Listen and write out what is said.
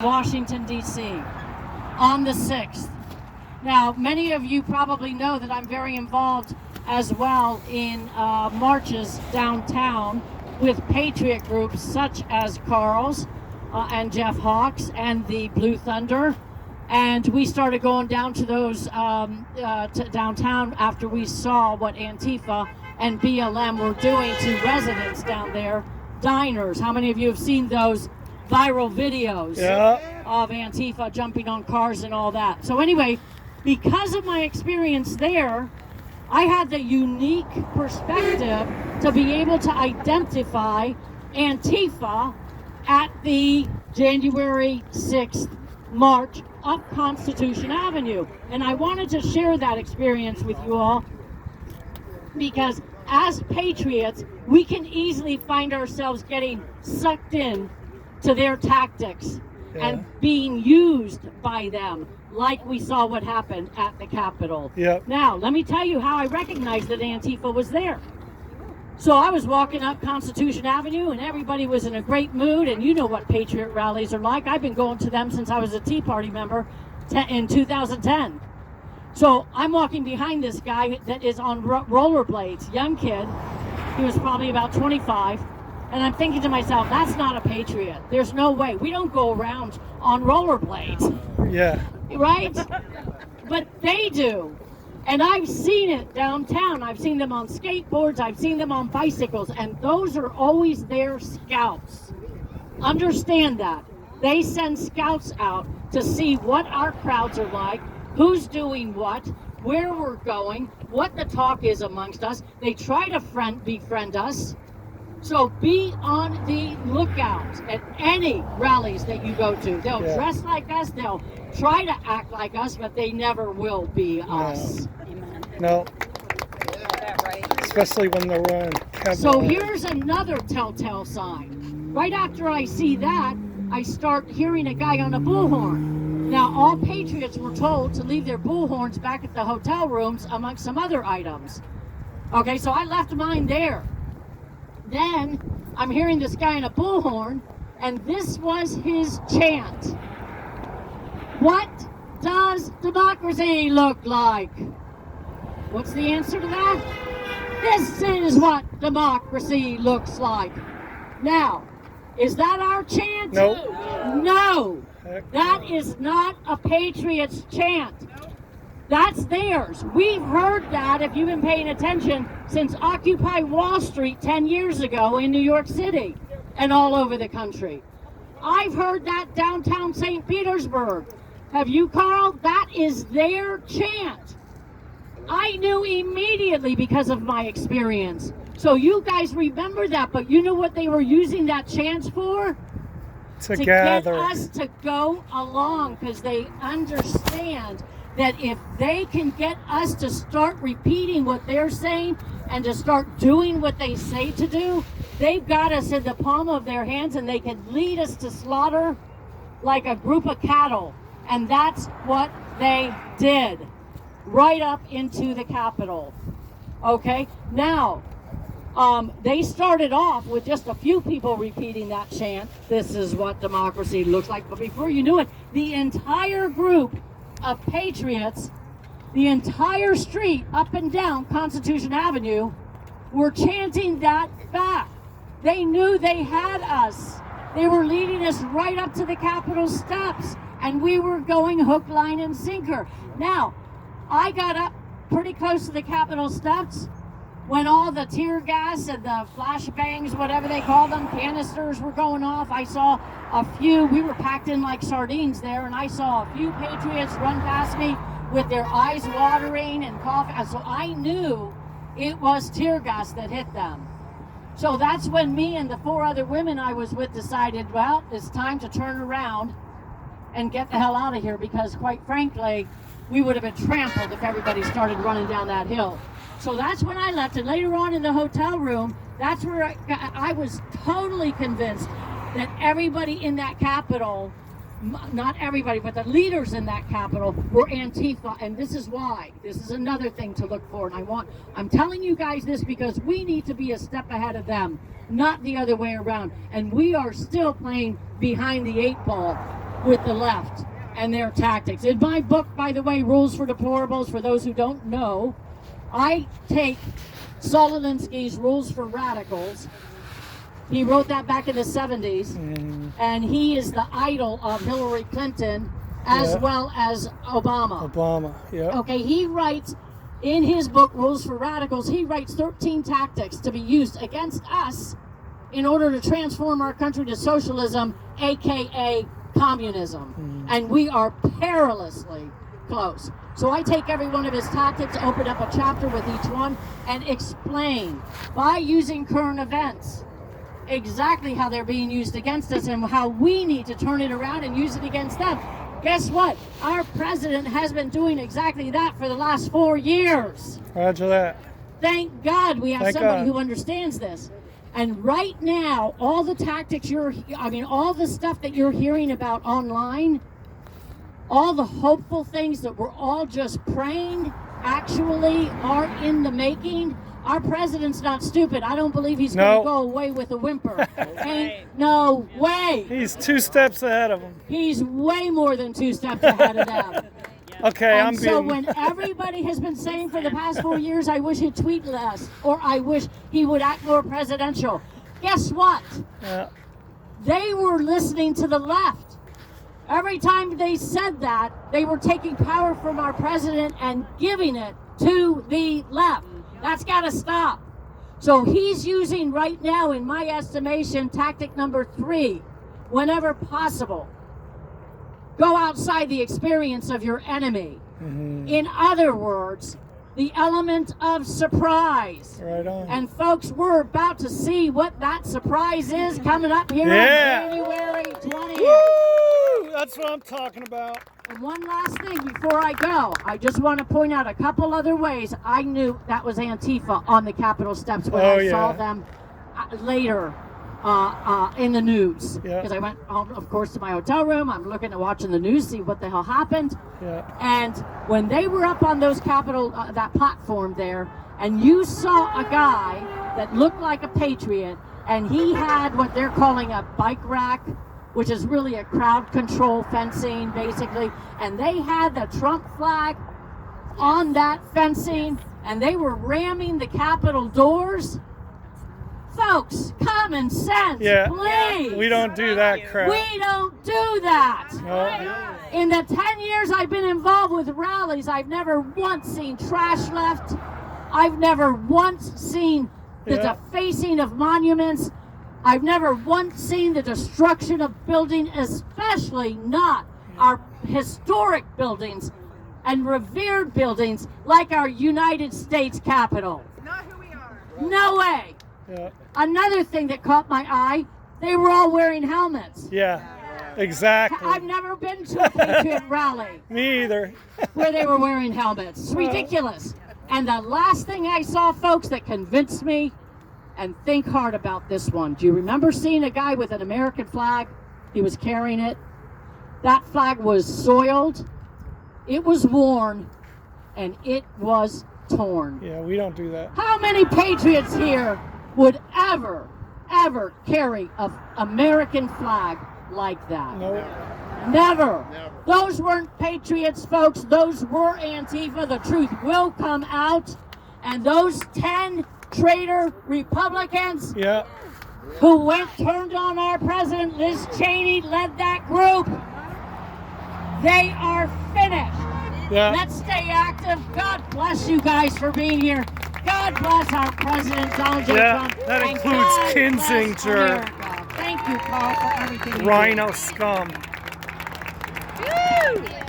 Washington, D.C. on the 6th. Now, many of you probably know that I'm very involved as well in marches downtown with patriot groups such as Carl's and Jeff Hawks and the Blue Thunder. And we started going down to those to downtown after we saw what Antifa and BLM were doing to residents down there, diners. How many of you have seen those viral videos of Antifa jumping on cars and all that? So anyway, because of my experience there, I had the unique perspective to be able to identify Antifa at the January 6th march up Constitution Avenue. And I wanted to share that experience with you all because as patriots, we can easily find ourselves getting sucked in to their tactics and being used by them, like we saw what happened at the Capitol. Now, let me tell you how I recognized that Antifa was there. So I was walking up Constitution Avenue and everybody was in a great mood, and you know what patriot rallies are like. I've been going to them since I was a Tea Party member in 2010. So I'm walking behind this guy that is on rollerblades, young kid. He was probably about 25. And I'm thinking to myself, that's not a patriot. There's no way. We don't go around on rollerblades. Yeah. Right? But they do. And I've seen it downtown. I've seen them on skateboards. I've seen them on bicycles. And those are always their scouts. Understand that. They send scouts out to see what our crowds are like, who's doing what, where we're going, what the talk is amongst us. They try to befriend us. So be on the lookout at any rallies that you go to. They'll dress like us, they'll try to act like us, but they never will be us. No. Especially when they're wearing cowboy. So here's another telltale sign. Right after I see that, I start hearing a guy on a bullhorn. Now, all patriots were told to leave their bullhorns back at the hotel rooms amongst some other items. Okay, so I left mine there. Then I'm hearing this guy in a bullhorn, and this was his chant. What does democracy look like? What's the answer to that? This is what democracy looks like. Now, is that our chant? Nope. No. That is not a patriot's chant. That's theirs. We've heard that, if you've been paying attention, since Occupy Wall Street 10 years ago in New York City and all over the country. I've heard that downtown St. Petersburg. Have you, Carl? That is their chant. I knew immediately because of my experience. So you guys remember that, but you know what they were using that chant for? To gather. Get us to go along, because they understand that if they can get us to start repeating what they're saying and to start doing what they say to do, they've got us in the palm of their hands and they can lead us to slaughter like a group of cattle. And that's what they did, right up into the Capitol. Okay, now, they started off with just a few people repeating that chant, this is what democracy looks like. But before you knew it, the entire group of patriots, the entire street up and down Constitution Avenue, were chanting that back. They knew they had us. They were leading us right up to the Capitol steps, and we were going hook, line, and sinker. Now, I got up pretty close to the Capitol steps when all the tear gas and the flashbangs, whatever they call them, canisters were going off. I saw a few, we were packed in like sardines there, and I saw a few patriots run past me with their eyes watering and coughing. So I knew it was tear gas that hit them. So that's when me and the 4 other women I was with decided, well, it's time to turn around and get the hell out of here, because quite frankly, we would have been trampled if everybody started running down that hill. So that's when I left, and later on in the hotel room, that's where I was totally convinced that everybody in that Capitol, not everybody, but the leaders in that Capitol were Antifa, and this is why. This is another thing to look for, and I'm telling you guys this because we need to be a step ahead of them, not the other way around, and we are still playing behind the 8 ball. with the left and their tactics. In my book, by the way, Rules for Deplorables, for those who don't know, I take Saul Alinsky's Rules for Radicals. He wrote that back in the 70s, and he is the idol of Hillary Clinton as well as Obama. Obama, yeah. Okay, he writes in his book, Rules for Radicals, he writes 13 tactics to be used against us in order to transform our country to socialism, aka communism. And we are perilously close. So I take every one of his tactics, open up a chapter with each one, and explain by using current events exactly how they're being used against us and how we need to turn it around and use it against them. Guess what? Our president has been doing exactly that for the last 4 years. Roger that. Thank God we have Thank somebody God. who understands this. And right now, all the tactics all the stuff that you're hearing about online, all the hopeful things that we're all just praying actually are in the making. Our president's not stupid. I don't believe he's going No. to go away with a whimper. Ain't no way. He's 2 steps ahead of him. He's way more than 2 steps ahead of them. Okay, I'm And so being. when everybody has been saying for the past 4 years, I wish he'd tweet less, or I wish he would act more presidential. Guess what? Yeah. They were listening to the left. Every time they said that, they were taking power from our president and giving it to the left. That's got to stop. So he's using right now, in my estimation, tactic number 3, whenever possible. Go outside the experience of your enemy. In other words, the element of surprise. Right on. And folks, we're about to see what that surprise is coming up here Yeah. on January 20th. Woo! That's what I'm talking about. And one last thing before I go, I just want to point out a couple other ways I knew that was Antifa on the Capitol steps when I saw them later in the news. Yeah. Because I went, of course, to my hotel room. I'm looking at watching the news, see what the hell happened. Yeah. And when they were up on those Capitol, that platform there, and you saw a guy that looked like a patriot, and he had what they're calling a bike rack, which is really a crowd control fencing, basically. And they had the Trump flag on that fencing, and they were ramming the Capitol doors. Folks, common sense, Yeah. please. We don't do that crap. We don't do that. No. In the 10 years I've been involved with rallies, I've never once seen trash left. I've never once seen the defacing of monuments. I've never once seen the destruction of buildings, especially not our historic buildings and revered buildings like our United States Capitol. Not who we are. No way. Yeah. Another thing that caught my eye, they were all wearing helmets. Yeah. Exactly. I've never been to a Patriot rally Me either. where they were wearing helmets. It's ridiculous. And the last thing I saw, folks, that convinced me, and think hard about this one. Do you remember seeing a guy with an American flag? He was carrying it. That flag was soiled, it was worn, and it was torn. Yeah, we don't do that. How many patriots here would ever carry an American flag like that? No. Never. Those weren't patriots, folks. Those were Antifa. The truth will come out. And those 10 traitor Republicans Yeah. who turned on our president, Liz Cheney, led that group, they are finished. Yeah. Let's stay active. God bless you guys for being here. God bless our president, Donald J. Yeah, Trump. that And includes God bless Kinzinger. America. Thank you, Carl, for everything you do. Rhino scum. Woo!